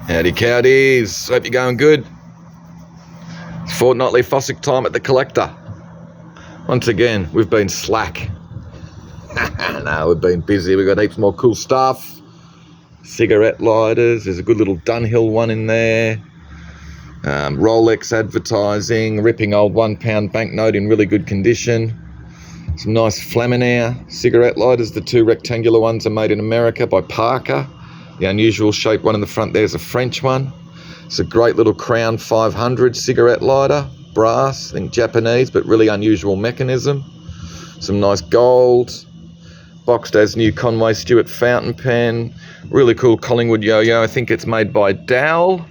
Howdy cowdies, hope you're going good. It's fortnightly fossick time at the collector. Once again, we've been slack. No, we've been busy, we've got heaps more cool stuff. Cigarette lighters, there's a good little Dunhill one in there. Rolex advertising, ripping old £1 banknote in really good condition. Some nice Flaminaire cigarette lighters, the two rectangular ones are made in America by Parker. The unusual shaped one in the front there is a French one. It's a great little Crown 500 cigarette lighter, brass, I think Japanese, but really unusual mechanism. Some nice gold, boxed as new Conway Stewart fountain pen, really cool Collingwood yo-yo, I think it's made by Dowell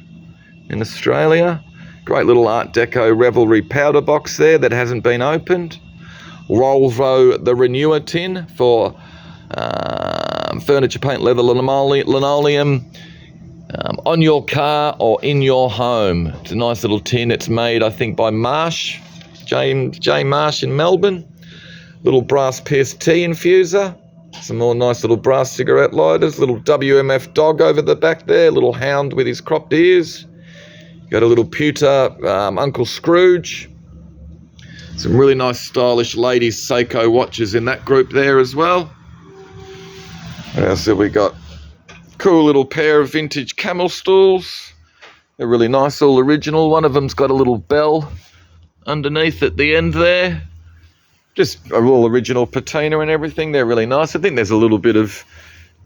in Australia. Great little Art Deco Revelry powder box there that hasn't been opened. Rolvo the Renewer tin for furniture, paint, leather, linoleum on your car or in your home. It's a nice little tin. It's made, I think, by Marsh, J Marsh in Melbourne. Little brass pierced tea infuser. Some more nice little brass cigarette lighters. Little WMF dog over the back there. Little hound with his cropped ears. Got a little pewter Uncle Scrooge. Some really nice stylish ladies Seiko watches in that group there as well. What else have we got? Cool little pair of vintage camel stools. They're really nice, all original. One of them's got a little bell underneath at the end there. Just all original patina and everything. They're really nice. I think there's a little bit of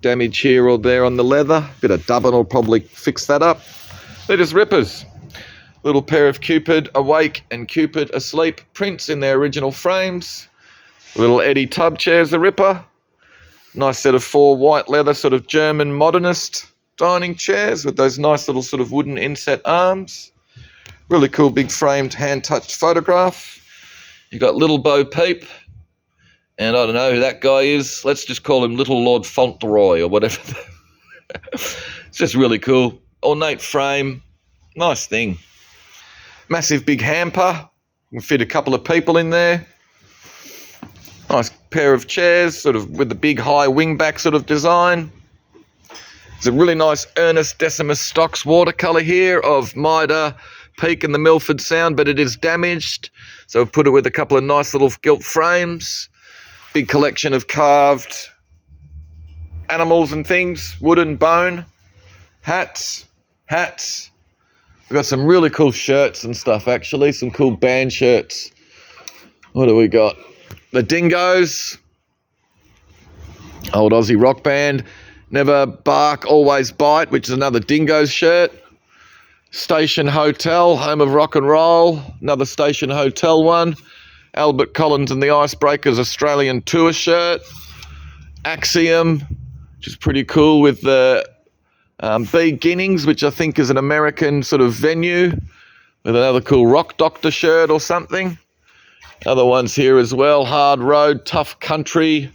damage here or there on the leather. Bit of dubbing will probably fix that up. They're just rippers. Little pair of Cupid Awake and Cupid Asleep prints in their original frames. Little Eddie Tub chair's a ripper. Nice set of 4 white leather sort of German modernist dining chairs with those nice little sort of wooden inset arms. Really cool big framed hand-touched photograph. You got Little Bo Peep, and I don't know who that guy is. Let's just call him Little Lord Fauntleroy or whatever. It's just really cool. Ornate frame. Nice thing. Massive big hamper. You can fit a couple of people in there. Nice pair of chairs, sort of with the big high wingback sort of design. There's a really nice Ernest Decimus Stocks watercolour here of Mida, Peak and the Milford Sound, but it is damaged. So I've put it with a couple of nice little gilt frames. Big collection of carved animals and things, wood and bone. Hats. We've got some really cool shirts and stuff, actually. Some cool band shirts. What do we got? The Dingoes, old Aussie rock band. Never Bark, Always Bite, which is another Dingoes shirt. Station Hotel, home of rock and roll, another Station Hotel one. Albert Collins and the Icebreakers Australian tour shirt. Axiom, which is pretty cool, with the Beginnings, which I think is an American sort of venue, with another cool Rock Doctor shirt or something. Other ones here as well. Hard Road, Tough Country,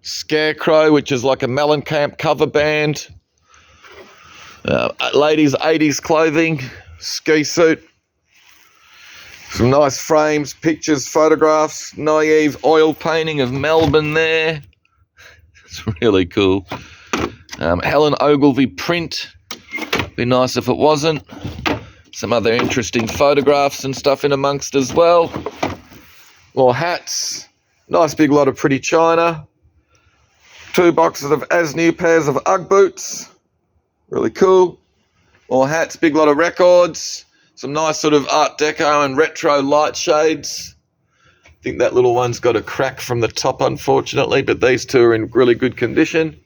Scarecrow, which is like a Mellencamp cover band. Ladies' 80s clothing, ski suit. Some nice frames, pictures, photographs. Naive oil painting of Melbourne there. It's really cool. Helen Ogilvie print. Be nice if it wasn't. Some other interesting photographs and stuff in amongst as well. More hats, nice big lot of pretty china, 2 boxes of as new pairs of Ugg boots, really cool. More hats, big lot of records, some nice sort of Art Deco and retro light shades. I think that little one's got a crack from the top, unfortunately, but these two are in really good condition.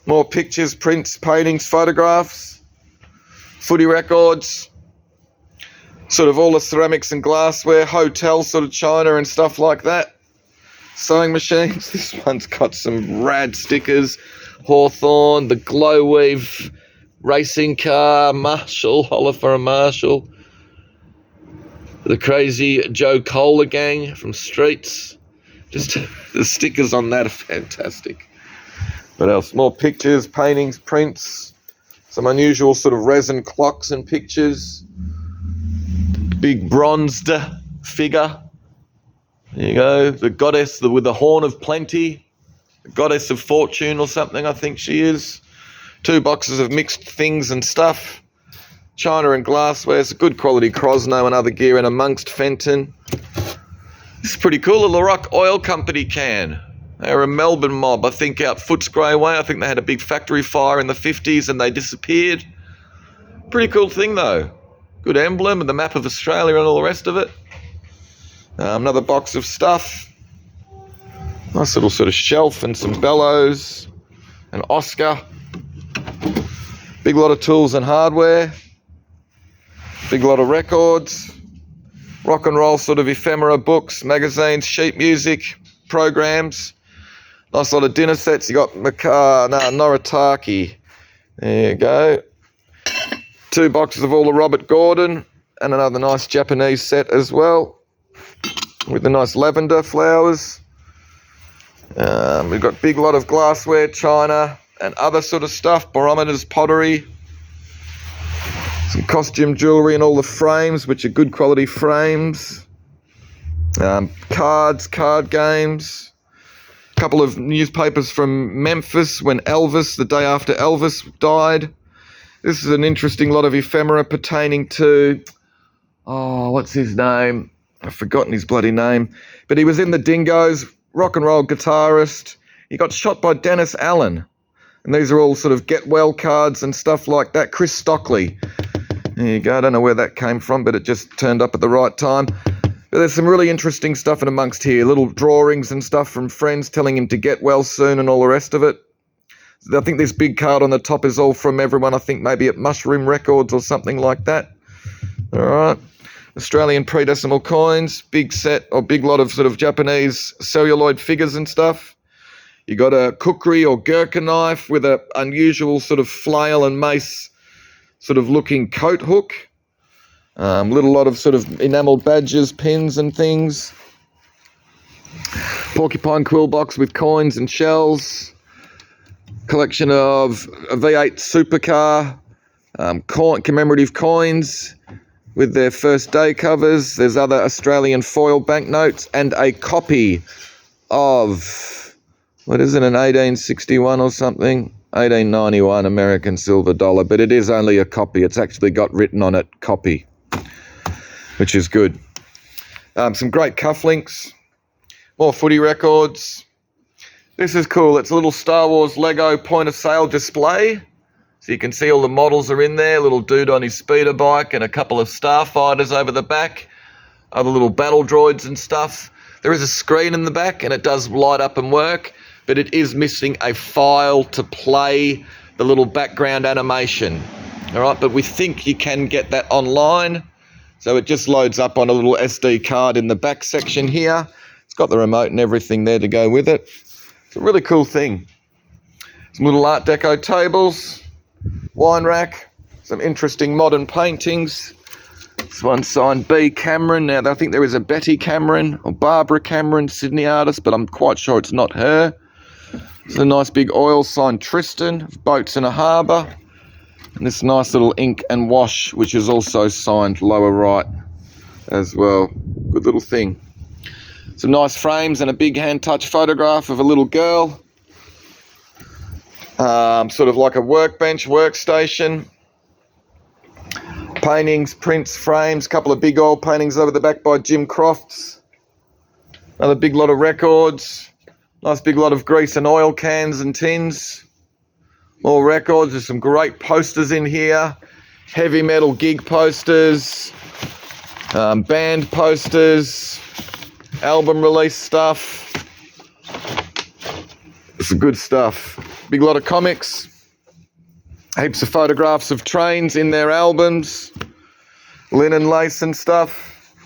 More pictures, prints, paintings, photographs, footy records. Sort of all the ceramics and glassware, hotel sort of china and stuff like that. Sewing machines. This one's got some rad stickers. Hawthorne, the Glow Weave racing car, Marshall, Oliver and Marshall. The crazy Joe Kohler gang from Streets. Just the stickers on that are fantastic. What else? More pictures, paintings, prints. Some unusual sort of resin clocks and pictures. Big bronzed figure. There you go. The goddess with the horn of plenty. The goddess of fortune or something, I think she is. 2 boxes of mixed things and stuff. China and glassware. It's a good quality Crosno and other gear in amongst Fenton. This is pretty cool. A Laroque Oil Company can. They're a Melbourne mob, I think, out Footscray way. I think they had a big factory fire in the 50s and they disappeared. Pretty cool thing, though. Good emblem and the map of Australia and all the rest of it. Another box of stuff. Nice little sort of shelf and some bellows. An Oscar. Big lot of tools and hardware. Big lot of records. Rock and roll sort of ephemera books, magazines, sheet music, programs. Nice lot of dinner sets. You got Noritake. There you go. 2 boxes of all the Robert Gordon and another nice Japanese set as well with the nice lavender flowers. We've got big lot of glassware, china and other sort of stuff, barometers, pottery, some costume jewellery and all the frames, which are good quality frames, cards, card games, a couple of newspapers from Memphis when Elvis, the day after Elvis died. This is an interesting lot of ephemera pertaining to, what's his name? I've forgotten his bloody name. But he was in the Dingoes, rock and roll guitarist. He got shot by Dennis Allen. And these are all sort of get well cards and stuff like that. Chris Stockley. There you go. I don't know where that came from, but it just turned up at the right time. But there's some really interesting stuff in amongst here. Little drawings and stuff from friends telling him to get well soon and all the rest of it. I think this big card on the top is all from everyone, I think maybe at Mushroom Records or something like that. All right. Australian pre-decimal coins, big set or big lot of sort of Japanese celluloid figures and stuff. You got a kukri or gurkha knife with a unusual sort of flail and mace sort of looking coat hook. Little lot of sort of enamelled badges, pins and things. Porcupine quill box with coins and shells. Collection of a V8 supercar, commemorative coins with their first day covers. There's other Australian foil banknotes and a copy of, what is it, an 1861 or something? 1891 American silver dollar, but it is only a copy. It's actually got written on it, copy, which is good. Some great cufflinks, more footy records. This is cool. It's a little Star Wars Lego point of sale display. So you can see all the models are in there. Little dude on his speeder bike and a couple of starfighters over the back. Other little battle droids and stuff. There is a screen in the back and it does light up and work, but it is missing a file to play the little background animation. All right, but we think you can get that online. So it just loads up on a little SD card in the back section here. It's got the remote and everything there to go with it. It's a really cool thing. Some little Art Deco tables, wine rack, some interesting modern paintings. This one signed B. Cameron. Now, I think there is a Betty Cameron or Barbara Cameron, Sydney artist, but I'm quite sure it's not her. It's a nice big oil signed Tristan, Boats in a Harbour. And this nice little ink and wash, which is also signed lower right as well. Good little thing. Some nice frames and a big hand-touch photograph of a little girl. Sort of like a workbench, workstation. Paintings, prints, frames, a couple of big oil paintings over the back by Jim Crofts. Another big lot of records. Nice big lot of grease and oil cans and tins. More records. There's some great posters in here. Heavy metal gig posters. Band posters. Album release stuff. It's good stuff. Big lot of comics. Heaps of photographs of trains in their albums. Linen lace and stuff.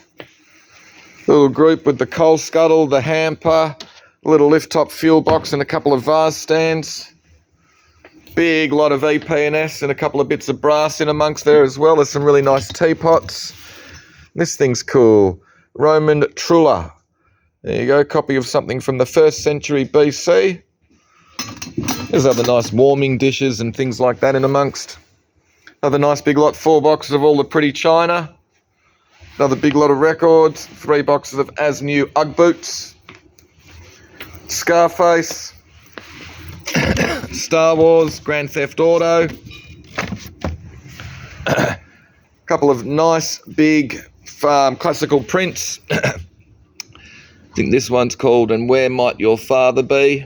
Little group with the coal scuttle, the hamper, a little lift top fuel box and a couple of vase stands. Big lot of EP&S and a couple of bits of brass in amongst there as well. There's some really nice teapots. This thing's cool. Roman Trulla. There you go, copy of something from the 1st century BC. There's other nice warming dishes and things like that in amongst. Another nice big lot, 4 boxes of all the pretty china. Another big lot of records, 3 boxes of as new Ugg boots. Scarface. Star Wars, Grand Theft Auto. A couple of nice big classical prints. I think this one's called And Where Might Your Father Be?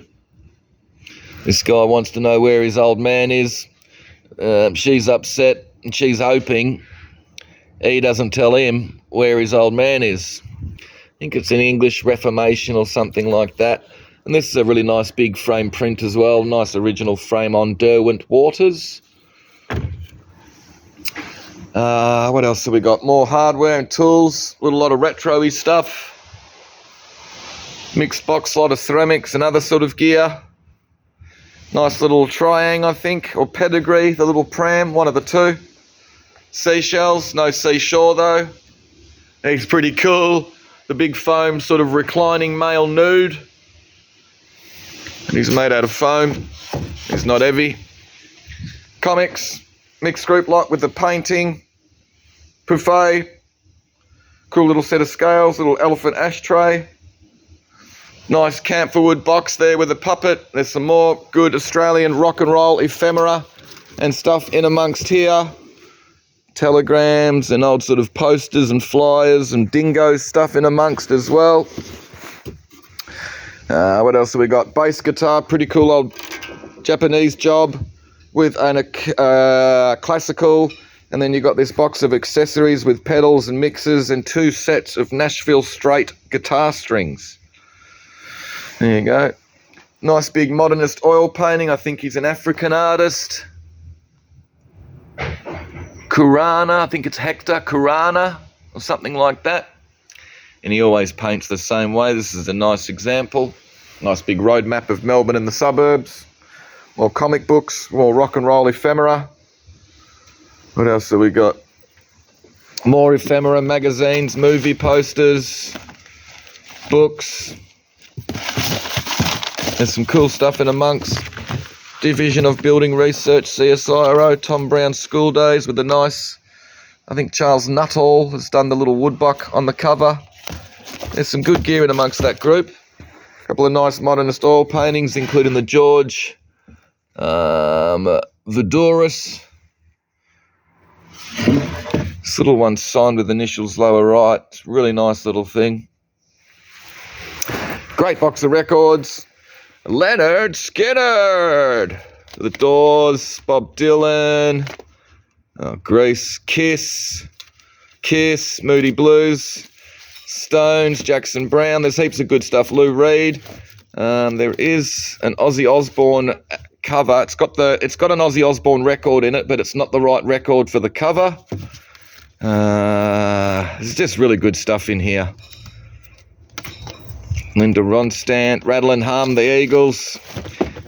This guy wants to know where his old man is. She's upset and she's hoping he doesn't tell him where his old man is. I think it's an English Reformation or something like that. And this is a really nice big frame print as well. Nice original frame on Derwent Waters. What else have we got? More hardware and tools. A lot of retro-y stuff. Mixed box, a lot of ceramics and other sort of gear. Nice little Triang, I think, or Pedigree, the little pram, one of the two. Seashells, no seashore though. He's pretty cool. The big foam sort of reclining male nude. And he's made out of foam. He's not heavy. Comics, mixed group lot with the painting. Buffet. Cool little set of scales, little elephant ashtray. Nice camphor wood box there with a puppet. There's some more good Australian rock and roll ephemera and stuff in amongst here. Telegrams and old sort of posters and flyers and dingo stuff in amongst as well. What else have we got? Bass guitar, pretty cool old Japanese job with a classical. And then you got this box of accessories with pedals and mixers and 2 sets of Nashville straight guitar strings. There you go. Nice big modernist oil painting. I think he's an African artist. Kurana, I think it's Hector Kurana or something like that. And he always paints the same way. This is a nice example. Nice big road map of Melbourne and the suburbs. More comic books, more rock and roll ephemera. What else have we got? More ephemera, magazines, movie posters, books. There's some cool stuff in amongst. Division of Building Research, CSIRO, Tom Brown School Days with the nice, I think Charles Nuttall has done the little woodbuck on the cover. There's some good gear in amongst that group. A couple of nice modernist oil paintings, including the George Voudouris. This little one's signed with initials lower right. Really nice little thing. Great box of records. Leonard Skinner, The Doors, Bob Dylan, Grease, Kiss, Moody Blues, Stones, Jackson Brown. There's heaps of good stuff. Lou Reed. There is an Ozzy Osbourne cover. It's got an Ozzy Osbourne record in it, but it's not the right record for the cover. There's just really good stuff in here. Linda Ronstadt, Rattle and Hum, the Eagles.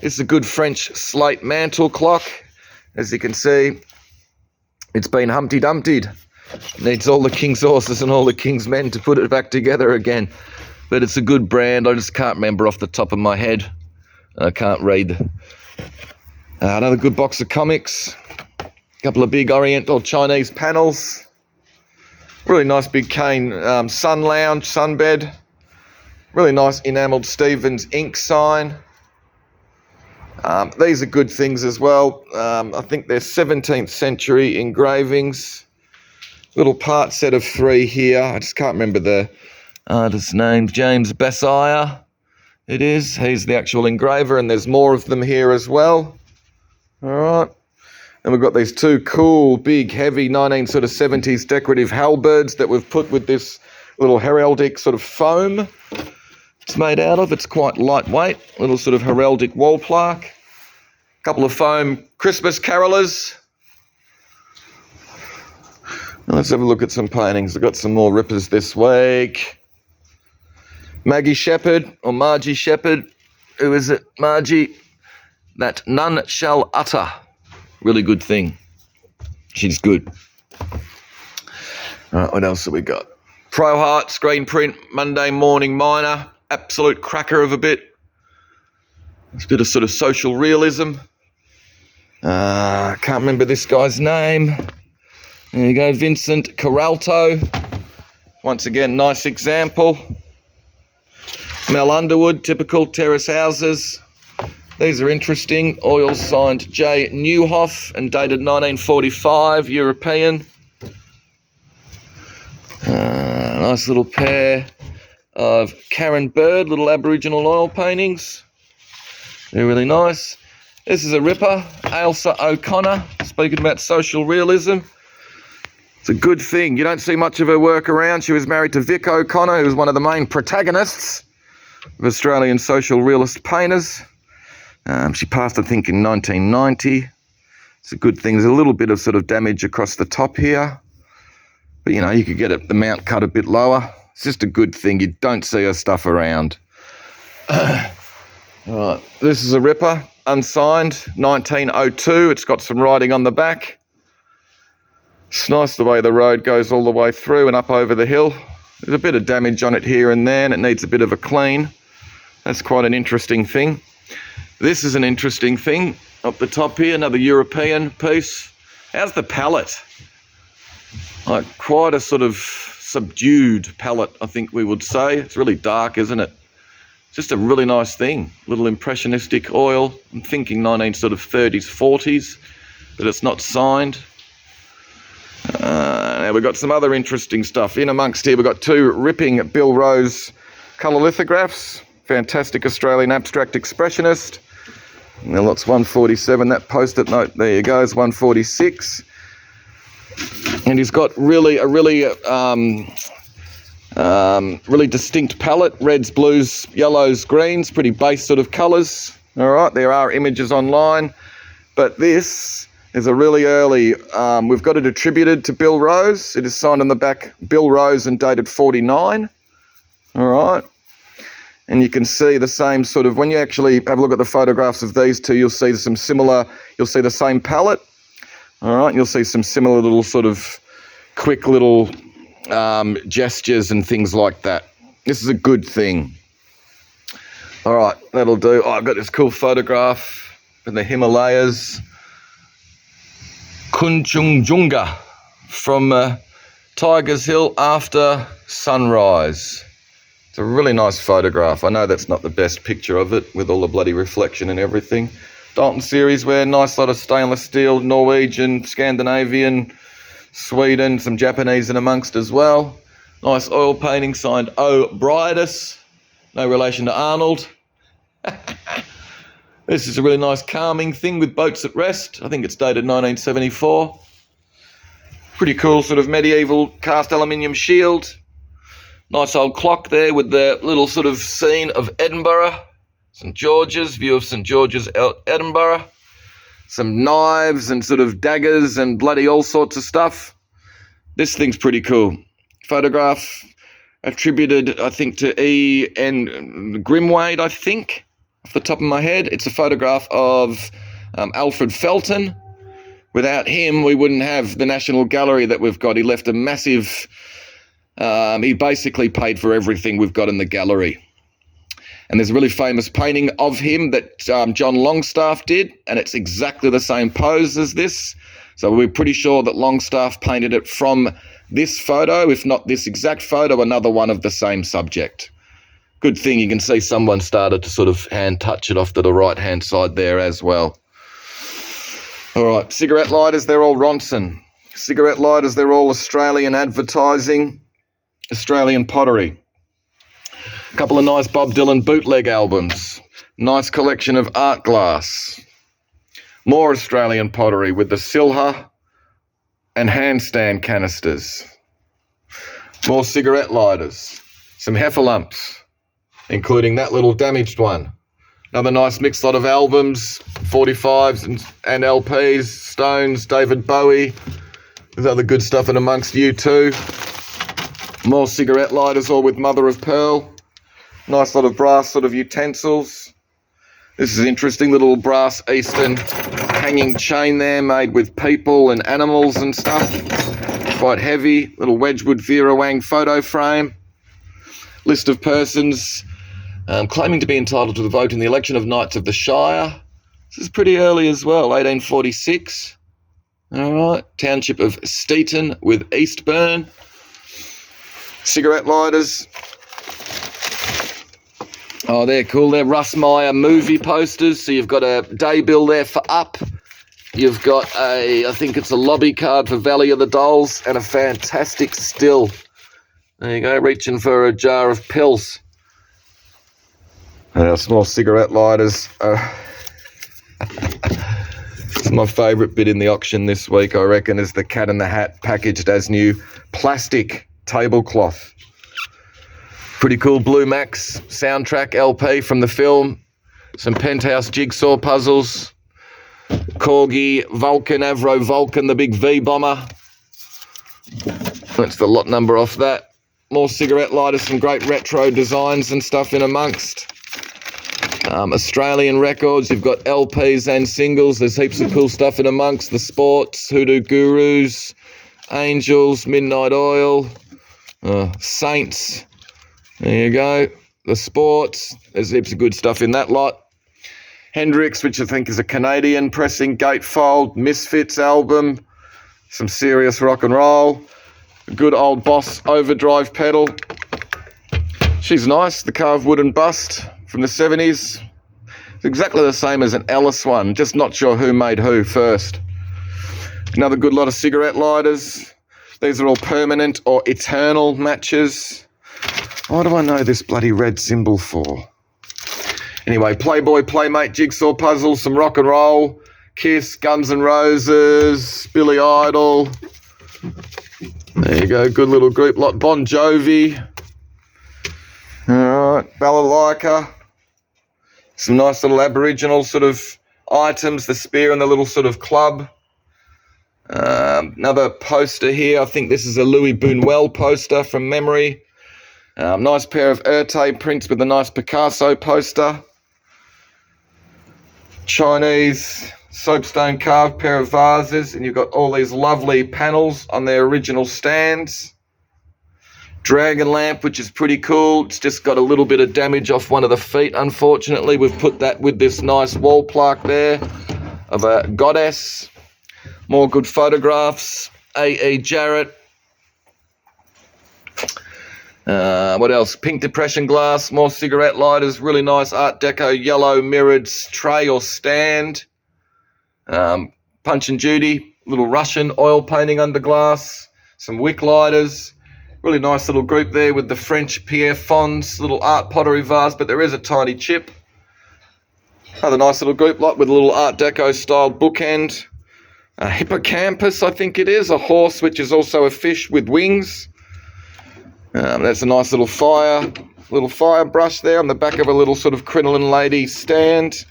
This is a good French slate mantle clock. As you can see, it's been Humpty Dumptied. Needs all the king's horses and all the king's men to put it back together again. But it's a good brand. I just can't remember off the top of my head. I can't read. Another good box of comics. A couple of big Oriental Chinese panels. Really nice big cane sun lounge, sunbed. Really nice enamelled Stevens ink sign. These are good things as well. I think they're 17th century engravings. Little part set of 3 here. I just can't remember the artist's name. James Bassire. It is. He's the actual engraver, and there's more of them here as well. All right. And we've got these 2 cool, big, heavy 1970s decorative halberds that we've put with this little heraldic sort of foam. It's made out of. It's quite lightweight. Little sort of heraldic wall plaque. A couple of foam Christmas carolers. Now let's have a look at some paintings. I've got some more rippers this week. Maggie Shepherd, or Margie Shepherd. Who is it? Margie. That None Shall Utter. Really good thing. She's good. All right, what else have we got? Pro Heart screen print, Monday Morning Miner. Absolute cracker of a bit. It's a bit of sort of social realism. I can't remember this guy's name. There you go, Vincent Caralto. Once again, nice example. Mel Underwood, typical terrace houses. These are interesting. Oil signed J. Newhoff and dated 1945, European. Nice little pair of Karen Bird, little Aboriginal oil paintings. They're really nice. This is a ripper, Ailsa O'Connor, speaking about social realism. It's a good thing. You don't see much of her work around. She was married to Vic O'Connor, who was one of the main protagonists of Australian social realist painters. She passed, I think, in 1990. It's a good thing. There's a little bit of sort of damage across the top here. But, you know, you could get the mount cut a bit lower. It's just a good thing. You don't see her stuff around. Right, this is a ripper, unsigned, 1902. It's got some writing on the back. It's nice the way the road goes all the way through and up over the hill. There's a bit of damage on it here and there, and it needs a bit of a clean. That's quite an interesting thing. This is an interesting thing. Up the top here, another European piece. How's the palette? Like quite a sort of subdued palette, I think we would say. It's really dark, isn't it? Just a really nice thing. Little impressionistic oil. I'm thinking 1930s, 40s, but it's not signed. Now we've got some other interesting stuff. In amongst here, we've got two ripping Bill Rose colour lithographs. Fantastic Australian abstract expressionist. And then lots 147, that post-it note, there you go, is 146. And he's got really distinct palette, reds, blues, yellows, greens, pretty base sort of colours. All right, there are images online, but this is a really early, we've got it attributed to Bill Rose. It is signed on the back, Bill Rose, and dated 49. All right. And you can see the same sort of, when you actually have a look at the photographs of these two, you'll see some similar, you'll see the same palette. All right, you'll see some similar little sort of quick little gestures and things like that. This is a good thing. All right, that'll do. Oh, I've got this cool photograph in the Himalayas. Kunchunjunga from Tigers Hill after sunrise. It's a really nice photograph. I know that's not the best picture of it with all the bloody reflection and everything. Dalton series wear, nice lot of stainless steel, Norwegian, Scandinavian, Sweden, some Japanese in amongst as well. Nice oil painting signed O'Briadis, no relation to Arnold. This is a really nice calming thing with boats at rest. I think it's dated 1974. Pretty cool sort of medieval cast aluminium shield. Nice old clock there with the little sort of scene of Edinburgh. St George's, view of St George's, Edinburgh. Some knives and sort of daggers and bloody all sorts of stuff. This thing's pretty cool. Photograph attributed, I think, to E.N. Grimwade, I think, off the top of my head. It's a photograph of Alfred Felton. Without him, we wouldn't have the National Gallery that we've got. He left a massive... he basically paid for everything we've got in the gallery. And there's a really famous painting of him that John Longstaff did, and it's exactly the same pose as this. So we're pretty sure that Longstaff painted it from this photo, if not this exact photo, another one of the same subject. Good thing you can see someone started to sort of hand touch it off to the right-hand side there as well. All right, cigarette lighters, they're all Ronson. Cigarette lighters, they're all Australian advertising. Australian pottery. A couple of nice Bob Dylan bootleg albums. Nice collection of art glass. More Australian pottery with the Silha and handstand canisters. More cigarette lighters. Some heffalumps, including that little damaged one. Another nice mixed lot of albums, 45s and LPs, Stones, David Bowie. There's other good stuff in amongst you too. More cigarette lighters, all with mother of pearl. Nice lot of brass sort of utensils. This is interesting, little brass Eastern hanging chain there made with people and animals and stuff. Quite heavy. Little Wedgwood Vera Wang photo frame. List of persons claiming to be entitled to the vote in the election of Knights of the Shire. This is pretty early as well, 1846. All right. Township of Steeton with Eastburn. Cigarette lighters. Oh, they're cool. They're Russ Meyer movie posters. So you've got a day bill there for Up. You've got I think it's a lobby card for Valley of the Dolls, and a fantastic still. There you go, reaching for a jar of pills. And our small cigarette lighters. It's my favourite bit in the auction this week, I reckon, is the Cat in the Hat packaged as new plastic tablecloth. Pretty cool Blue Max soundtrack LP from the film. Some Penthouse jigsaw puzzles. Corgi, Vulcan, Avro Vulcan, the big V bomber. That's the lot number off that. More cigarette lighters, some great retro designs and stuff in amongst. Australian records, you've got LPs and singles. There's heaps of cool stuff in amongst. The Sports, Hoodoo Gurus, Angels, Midnight Oil, Saints. There you go. The Sports, there's heaps of good stuff in that lot. Hendrix, which I think is a Canadian pressing, Gatefold, Misfits album, some serious rock and roll. A good old Boss overdrive pedal. She's nice, the carved wooden bust from the 70s. It's exactly the same as an Ellis one, just not sure who made who first. Another good lot of cigarette lighters. These are all permanent or eternal matches. Why do I know this bloody red symbol for? Anyway, Playboy, Playmate, jigsaw puzzles, some rock and roll, Kiss, Guns N' Roses, Billy Idol. There you go, good little group lot. Bon Jovi. All right, Balalaika. Some nice little Aboriginal sort of items, the spear and the little sort of club. Another poster here. I think this is a Louis Buñuel poster from memory. Nice pair of Erte prints with a nice Picasso poster. Chinese soapstone carved pair of vases, and you've got all these lovely panels on their original stands. Dragon lamp, which is pretty cool. It's just got a little bit of damage off one of the feet, unfortunately. We've put that with this nice wall plaque there of a goddess. More good photographs. A.E. Jarrett. What else? Pink depression glass, more cigarette lighters, really nice Art Deco yellow mirrored tray or stand. Punch and Judy, little Russian oil painting under glass, some wick lighters. Really nice little group there with the French Pierre Fons little art pottery vase, but there is a tiny chip. Another nice little group lot with a little Art Deco styled bookend. A hippocampus, I think it is, a horse which is also a fish with wings. That's a nice little fire brush there on the back of a little sort of crinoline lady stand.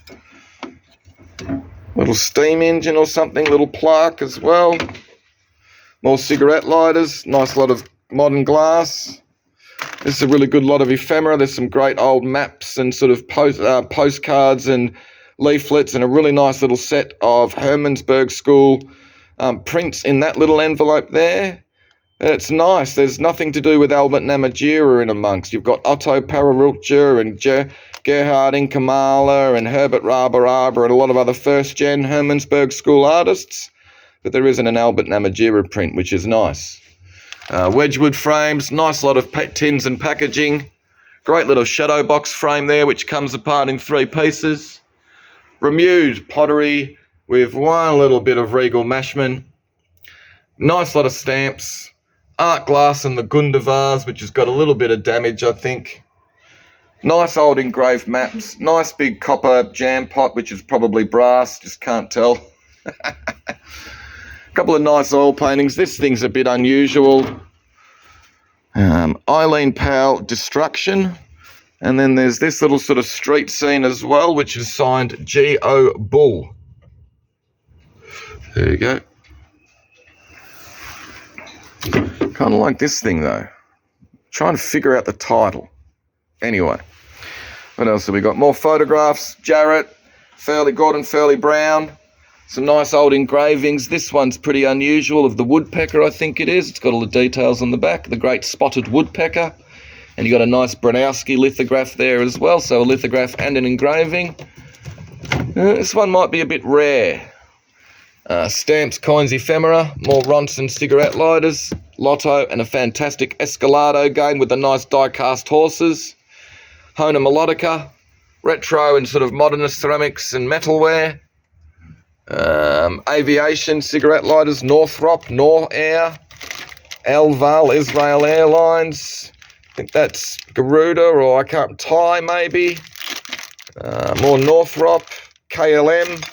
Little steam engine or something, little plaque as well. More cigarette lighters, nice lot of modern glass. This is a really good lot of ephemera. There's some great old maps and sort of postcards and leaflets, and a really nice little set of Hermannsburg School prints in that little envelope there. It's nice. There's nothing to do with Albert Namatjira in amongst. You've got Otto Pararulcher and Gerhard Inkamala and Herbert Rabaraba and a lot of other first-gen Hermannsburg School artists, but there isn't an Albert Namatjira print, which is nice. Wedgwood frames, nice lot of tins and packaging. Great little shadow box frame there, which comes apart in 3 pieces. Remude pottery with one little bit of Regal Mashman. Nice lot of stamps. Art glass and the Gunda vase, which has got a little bit of damage, I think. Nice old engraved maps. Nice big copper jam pot, which is probably brass, just can't tell. A couple of nice oil paintings. This thing's a bit unusual. Eileen Powell, Destruction. And then there's this little sort of street scene as well, which is signed G.O. Bull. There you go. Kind of like this thing, though. Trying to figure out the title. Anyway, what else have we got? More photographs. Jarrett, Gordon Furley Brown. Some nice old engravings. This one's pretty unusual, of the woodpecker, I think it is. It's got all the details on the back. The great spotted woodpecker. And you got a nice Bronowski lithograph there as well. So a lithograph and an engraving. This one might be a bit rare. Stamps, coins, ephemera, more Ronson cigarette lighters, Lotto, and a fantastic Escalado game with the nice die-cast horses. Hona Melodica, retro and sort of modernist ceramics and metalware. Aviation, cigarette lighters, Northrop, Nor Air, Alval, Israel Airlines. I think that's Garuda, or I can't, Thai maybe. More Northrop, KLM,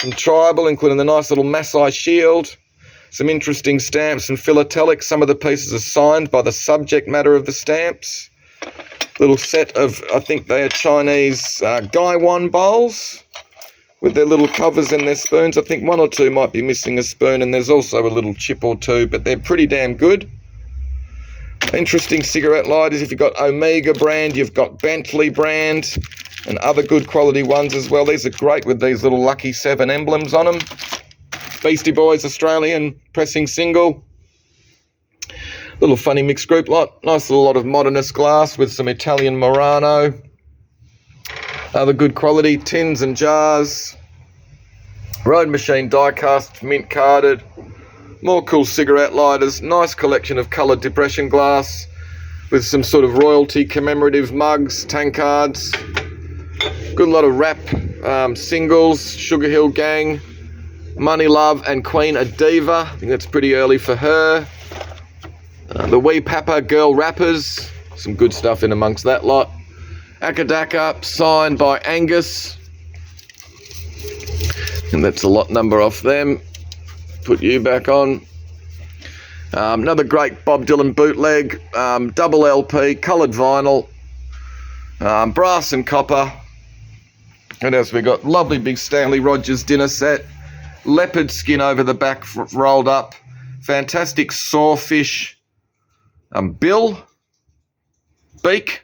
some tribal, including the nice little Maasai shield. Some interesting stamps and philatelic. Some of the pieces are signed by the subject matter of the stamps. Little set of, I think they are Chinese Gaiwan bowls with their little covers and their spoons. I think one or two might be missing a spoon, and there's also a little chip or two, but they're pretty damn good. Interesting cigarette lighters. If you've got Omega brand, you've got Bentley brand, and other good quality ones as well. These are great with these little Lucky 7 emblems on them. Beastie Boys Australian pressing single. Little funny mixed group lot. Nice little lot of modernist glass with some Italian Murano. Other good quality tins and jars. Road machine die cast, mint carded. More cool cigarette lighters. Nice collection of coloured depression glass with some sort of royalty commemorative mugs, tankards. Good lot of rap singles, Sugar Hill Gang, Money Love and Queen Adiva. I think that's pretty early for her. The Wee Papa Girl Rappers. Some good stuff in amongst that lot. Akadaka, signed by Angus. And that's a lot number off them. Put you back on. Another great Bob Dylan bootleg. Double LP, coloured vinyl. Brass and copper. What else we got? Lovely big Stanley Rogers dinner set. Leopard skin over the back rolled up. Fantastic sawfish bill. Beak.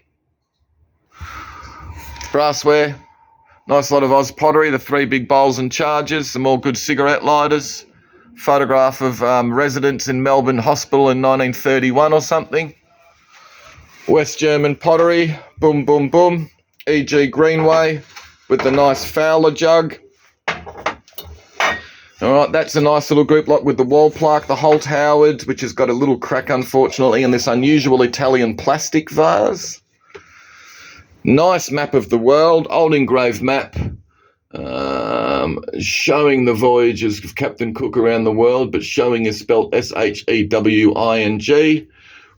Brassware. Nice lot of Oz pottery. The 3 big bowls and chargers. Some more good cigarette lighters. Photograph of residents in Melbourne Hospital in 1931 or something. West German pottery. Boom, boom, boom. E.G. Greenway with the nice Fowler jug. All right, that's a nice little group lot with the wall plaque, the Holt Howard, which has got a little crack, unfortunately, and this unusual Italian plastic vase. Nice map of the world, old engraved map, showing the voyages of Captain Cook around the world, but showing is spelled Shewing.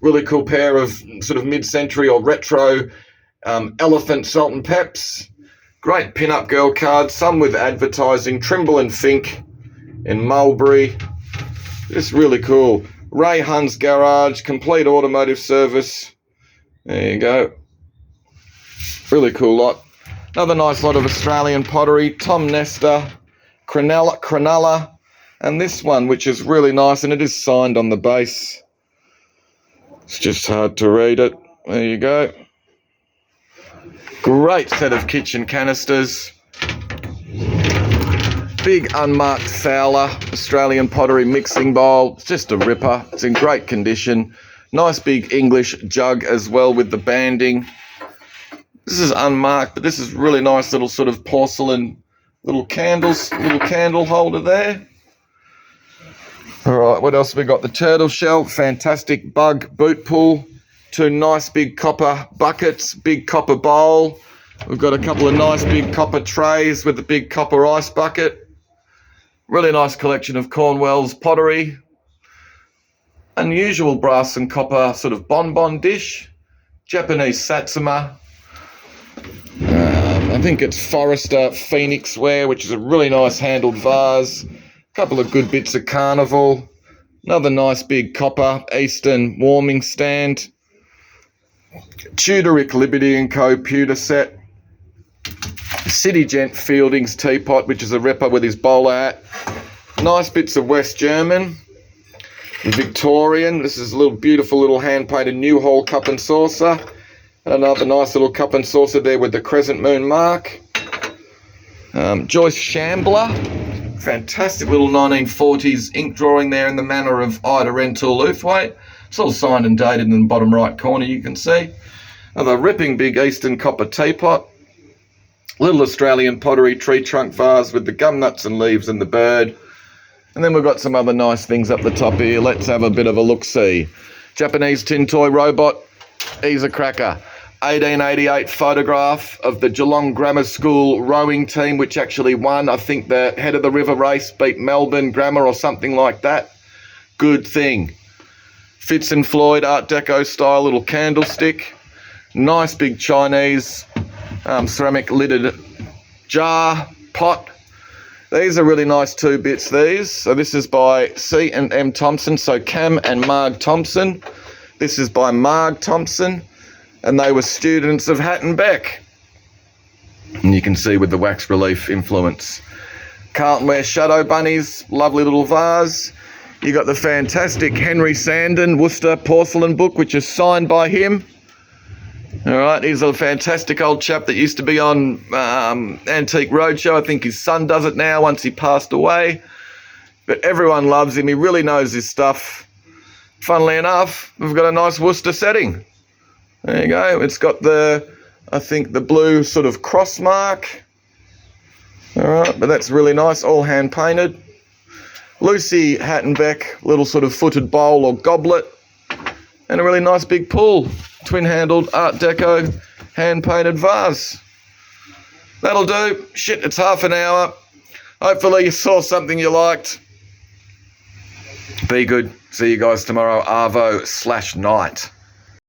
Really cool pair of sort of mid-century or retro elephant salt and peps. Great pin-up girl cards, some with advertising, Trimble and Fink in Mulberry. Just really cool. Ray Hunn's Garage, complete automotive service. There you go. Really cool lot. Another nice lot of Australian pottery. Tom Nestor, Cronulla, and this one, which is really nice, and it is signed on the base. It's just hard to read it. There you go. Great set of kitchen canisters. Big unmarked Fowler Australian pottery mixing bowl. It's just a ripper. It's in great condition. Nice big English jug as well with the banding. This is unmarked, but this is really nice little sort of porcelain little candles, little candle holder there. All right, what else have we got? The turtle shell, fantastic bug boot pull. 2 nice big copper buckets, big copper bowl. We've got a couple of nice big copper trays with a big copper ice bucket. Really nice collection of Cornwell's pottery. Unusual brass and copper sort of bonbon dish. Japanese satsuma. I think it's Forrester Phoenix ware, which is a really nice handled vase. A couple of good bits of carnival. Another nice big copper Eastern warming stand. Tudoric Liberty & Co. pewter set. City Gent Fielding's teapot, which is a ripper with his bowler hat. Nice bits of West German. Victorian. This is a little beautiful little hand-painted Newhall cup and saucer. Another nice little cup and saucer there with the crescent moon mark. Joyce Shambler. Fantastic little 1940s ink drawing there in the manner of Ida Rentoul Loothwaite. It's all signed and dated in the bottom right corner, you can see. Another ripping big Eastern copper teapot. Little Australian pottery tree trunk vase with the gum nuts and leaves and the bird. And then we've got some other nice things up the top here. Let's have a bit of a look-see. Japanese tin toy robot. He's a cracker. 1888 photograph of the Geelong Grammar School rowing team, which actually won. I think the head of the river race beat Melbourne Grammar or something like that. Good thing. Fitz and Floyd Art Deco style little candlestick. Nice big Chinese ceramic lidded jar, pot. These are really nice 2 bits, these. So this is by C and M Thompson, so Cam and Marg Thompson. This is by Marg Thompson, and they were students of Hatton Beck. And you can see with the wax relief influence. Carlton Ware Shadow Bunnies, lovely little vase. You got the fantastic Henry Sandon Worcester porcelain book, which is signed by him. All right, he's a fantastic old chap that used to be on Antique Roadshow. I think his son does it now once he passed away. But everyone loves him. He really knows his stuff. Funnily enough, we've got a nice Worcester setting. There you go. It's got I think the blue sort of cross mark. All right, but that's really nice, all hand painted. Lucy Hatton Beck, little sort of footed bowl or goblet. And a really nice big pool. Twin-handled Art Deco hand-painted vase. That'll do. Shit, it's half an hour. Hopefully you saw something you liked. Be good. See you guys tomorrow, Arvo/night.